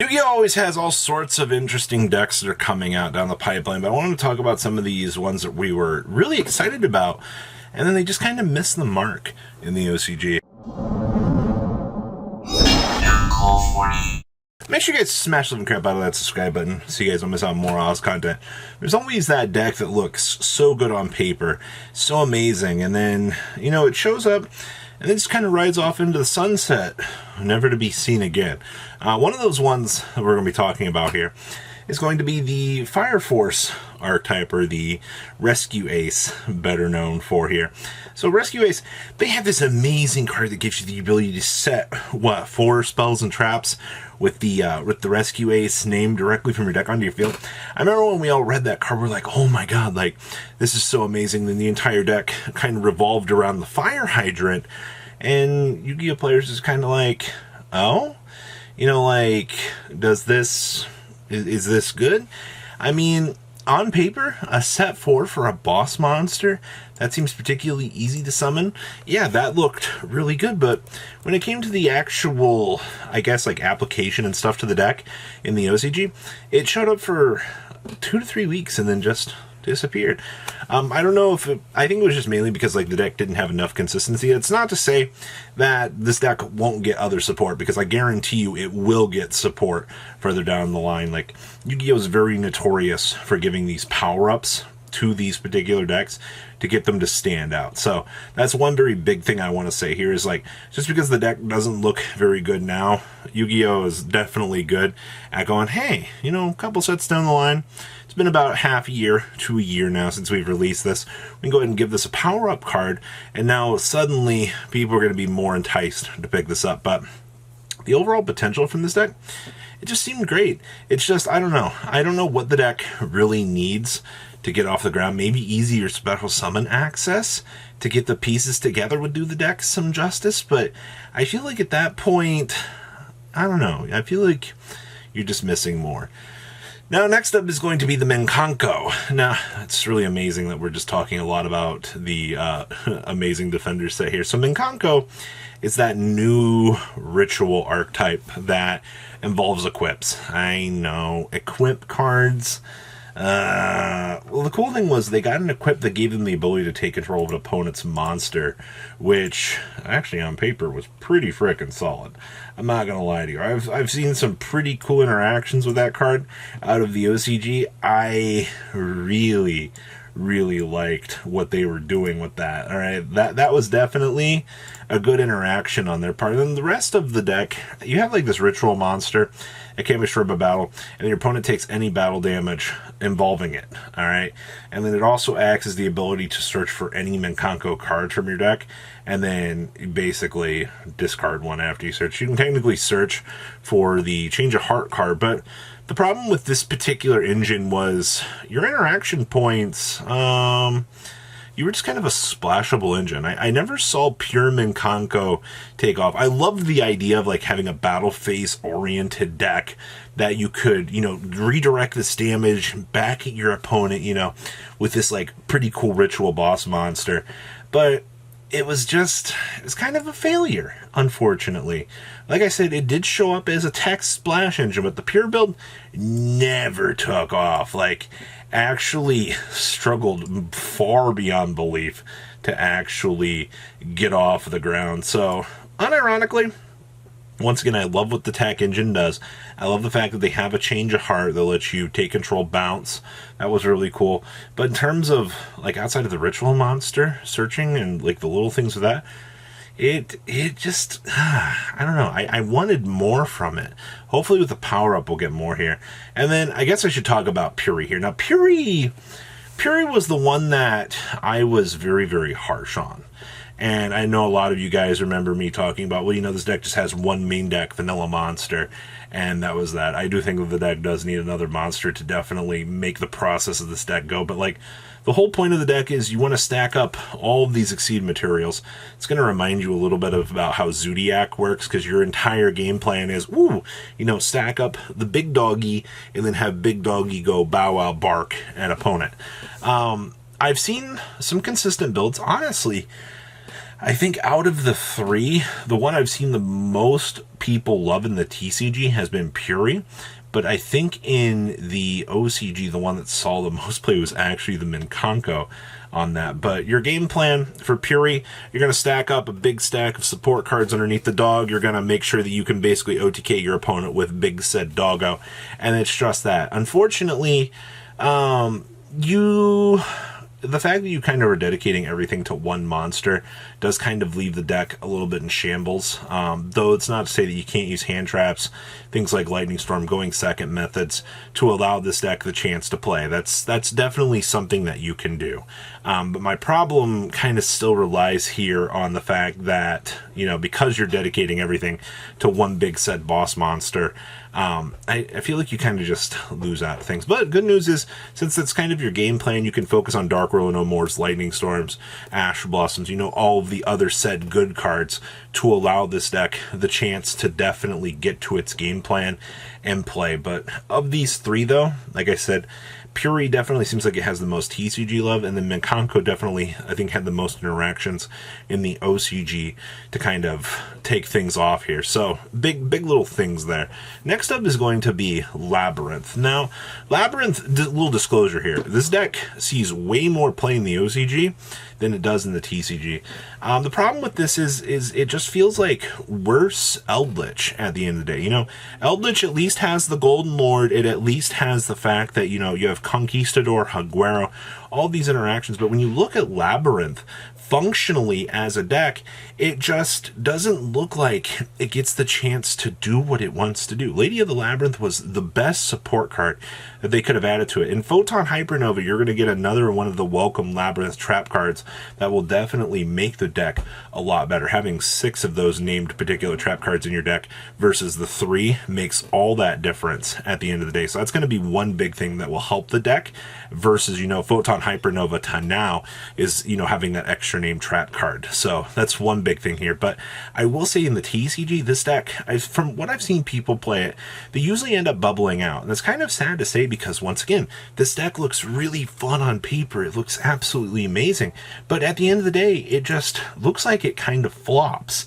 Yu-Gi-Oh! Always has all sorts of interesting decks that are coming out down the pipeline, but I wanted to talk about some of these ones that we were really excited about, and then they just kind of missed the mark in the OCG. Make sure you guys smash the living crap out of that subscribe button so you guys don't miss out on more Oz content. There's always that deck that looks so good on paper, so amazing, and then, it shows up and then just kind of rides off into the sunset, never to be seen again. One of those ones that we're going to be talking about here is going to be the Fire Force archetype, or the Rescue Ace, better known for here. So Rescue Ace, they have this amazing card that gives you the ability to set, 4 spells and traps with the Rescue Ace named directly from your deck onto your field. I remember when we all read that card, we're like, oh my god, this is so amazing. Then the entire deck kind of revolved around the Fire Hydrant, and Yu-Gi-Oh! Players is kind of like, oh? Does this... Is this good? I mean, on paper, a set 4 for a boss monster, that seems particularly easy to summon. Yeah, that looked really good, but when it came to the actual, application and stuff to the deck in the OCG, it showed up for 2 to 3 weeks and then just disappeared. I don't know if I think it was just mainly because the deck didn't have enough consistency. It's not to say that this deck won't get other support, because I guarantee you it will get support further down the line. Yu-Gi-Oh! Is very notorious for giving these power-ups to these particular decks to get them to stand out. So that's one very big thing I want to say here is just because the deck doesn't look very good now, Yu-Gi-Oh! Is definitely good at going, hey, a couple sets down the line, it's been about half a year to a year now since we've released this, we can go ahead and give this a power-up card, and now suddenly people are going to be more enticed to pick this up. But the overall potential from this deck, it just seemed great. It's just, I don't know what the deck really needs to get off the ground. Maybe easier special summon access to get the pieces together would do the deck some justice, but I feel like at that point, I don't know, I feel like you're just missing more. Now, next up is going to be the Menkanko. Now, it's really amazing that we're just talking a lot about the amazing Defender set here. So Menkanko is that new ritual archetype that involves equips. I know, equip cards. Well, the cool thing was they got an equip that gave them the ability to take control of an opponent's monster, which actually on paper was pretty frickin' solid. I'm not gonna lie to you. I've seen some pretty cool interactions with that card out of the OCG. I really liked what they were doing with that. All right, that was definitely a good interaction on their part. And then the rest of the deck, you have this ritual monster. It can't be destroyed by battle, and your opponent takes any battle damage involving it. All right, and then it also acts as the ability to search for any Menkanko cards from your deck, and then basically discard one after you search. You can technically search for the Change of Heart card, but the problem with this particular engine was your interaction points, you were just kind of a splashable engine. I never saw pure Menkanko take off. I loved the idea of having a battle phase oriented deck that you could, redirect this damage back at your opponent, with this pretty cool ritual boss monster. But it was kind of a failure, unfortunately. Like I said, it did show up as a text splash engine, but the pure build never took off. Actually struggled far beyond belief to actually get off the ground. So, unironically, once again, I love what the TAC engine does. I love the fact that they have a Change of Heart that lets you take control bounce. That was really cool. But in terms of, outside of the ritual monster searching and, the little things with that, it just, I don't know. I wanted more from it. Hopefully with the power-up we'll get more here. And then I guess I should talk about Puri here. Now, Puri was the one that I was very harsh on. And I know a lot of you guys remember me talking about, this deck just has one main deck, Vanilla Monster, and that was that. I do think that the deck does need another monster to definitely make the process of this deck go, but the whole point of the deck is you want to stack up all of these Exceed materials. It's going to remind you a little bit about how Zodiac works, because your entire game plan is, stack up the big doggy and then have big doggy go bow wow bark at opponent. I've seen some consistent builds. Honestly, I think out of the three, the one I've seen the most people love in the TCG has been Puri. But I think in the OCG, the one that saw the most play was actually the Minkanko on that. But your game plan for Puri, you're going to stack up a big stack of support cards underneath the dog. You're going to make sure that you can basically OTK your opponent with Big Said Doggo. And it's just that. Unfortunately, the fact that you kind of are dedicating everything to one monster does kind of leave the deck a little bit in shambles. Though it's not to say that you can't use hand traps, things like Lightning Storm, going second methods to allow this deck the chance to play. That's definitely something that you can do. But my problem kind of still relies here on the fact that, because you're dedicating everything to one big set boss monster, I feel like you kind of just lose out things. But good news is, since that's kind of your game plan, you can focus on Dark World No More's, Lightning Storms, Ash Blossoms, all of the other said good cards to allow this deck the chance to definitely get to its game plan and play. But of these three, though, like I said, Puri definitely seems like it has the most TCG love, and then Minkanko definitely, I think, had the most interactions in the OCG to kind of take things off here. So, big little things there. Next up is going to be Labyrinth. Now, Labyrinth, little disclosure here, this deck sees way more play in the OCG than it does in the TCG. The problem with this is it just feels like worse Eldritch at the end of the day. Eldritch at least has the Golden Lord. It at least has the fact that, you have Conquistador, Haguero, all these interactions. But when you look at Labyrinth, functionally as a deck, it just doesn't look like it gets the chance to do what it wants to do. Lady of the Labyrinth was the best support card that they could have added to it. In Photon Hypernova, you're going to get another one of the welcome Labyrinth trap cards that will definitely make the deck a lot better. Having 6 of those named particular trap cards in your deck versus the 3 makes all that difference at the end of the day. So that's going to be one big thing that will help the deck versus, Photon Hypernova to now is, having that extra name trap card. So that's one big thing here. But I will say in the TCG, this deck, from what I've seen people play it, they usually end up bubbling out. And that's kind of sad to say because, once again, this deck looks really fun on paper. It looks absolutely amazing. But at the end of the day, it just looks like it kind of flops.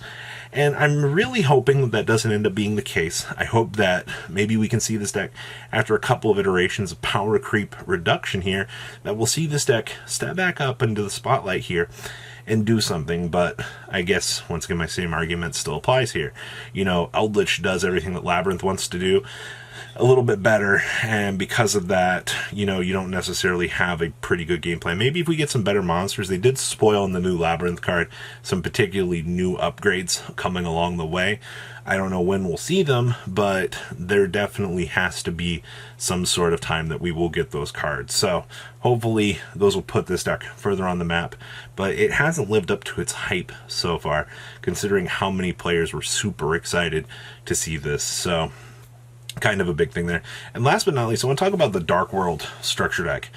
And I'm really hoping that doesn't end up being the case. I hope that maybe we can see this deck, after a couple of iterations of power creep reduction here, that we'll see this deck step back up into the spotlight here and do something. But I guess, once again, my same argument still applies here. Eldritch does everything that Labyrinth wants to do a little bit better, and because of that, you don't necessarily have a pretty good game plan. Maybe if we get some better monsters. They did spoil in the new Labyrinth card some particularly new upgrades coming along the way. I don't know when we'll see them, but there definitely has to be some sort of time that we will get those cards. So hopefully those will put this deck further on the map, but it hasn't lived up to its hype so far, considering how many players were super excited to see this. So kind of a big thing there. And last but not least, I want to talk about the Dark World structure deck.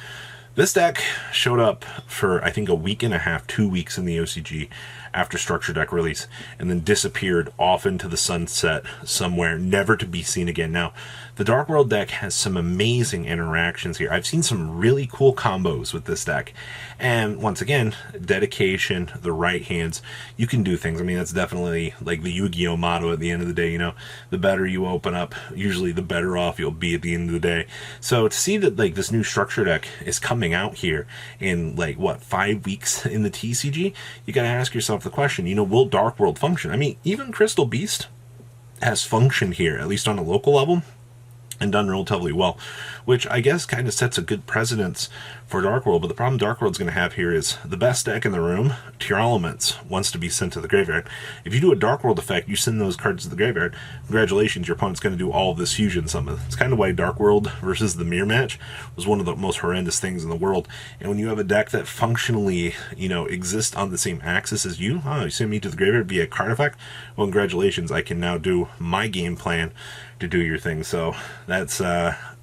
This deck showed up for, I think, a week and a half, 2 weeks in the OCG after structure deck release, and then disappeared off into the sunset somewhere, never to be seen again. Now, the Dark World deck has some amazing interactions here. I've seen some really cool combos with this deck. And once again, dedication, the right hands, you can do things. I mean, that's definitely like the Yu-Gi-Oh motto at the end of the day, the better you open up, usually the better off you'll be at the end of the day. So to see that this new structure deck is coming out here in 5 weeks in the TCG, you got to ask yourself the question, will Dark World function? I mean, even Crystal Beast has functioned here, at least on a local level, and done relatively well, which I guess kind of sets a good precedence for Dark World. But the problem Dark World's going to have here is the best deck in the room, Tearlaments, wants to be sent to the graveyard. If you do a Dark World effect, you send those cards to the graveyard, congratulations, your opponent's going to do all of this fusion summon. It's kind of why Dark World versus the Mirror match was one of the most horrendous things in the world. And when you have a deck that functionally, exists on the same axis as you send me to the graveyard via card effect, well, congratulations, I can now do my game plan to do your thing. So that's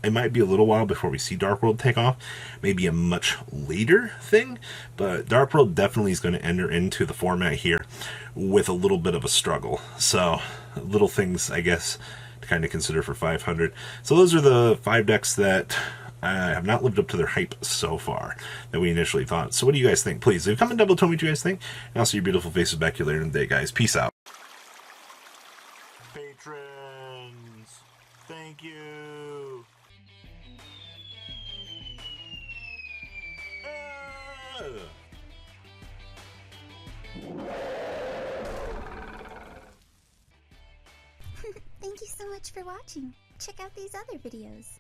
it might be a little while before we see Dark World take off, maybe a much later thing, but Dark World definitely is going to enter into the format here with a little bit of a struggle. So little things, I guess, to kind of consider for 500. So those are the 5 decks that have not lived up to their hype so far that we initially thought. So what do you guys think? Please leave a comment down below, tell me what you guys think, and I'll see your beautiful faces back here later in the day, guys. Peace out. Patrons, thank you. Thank you so much for watching. Check out these other videos.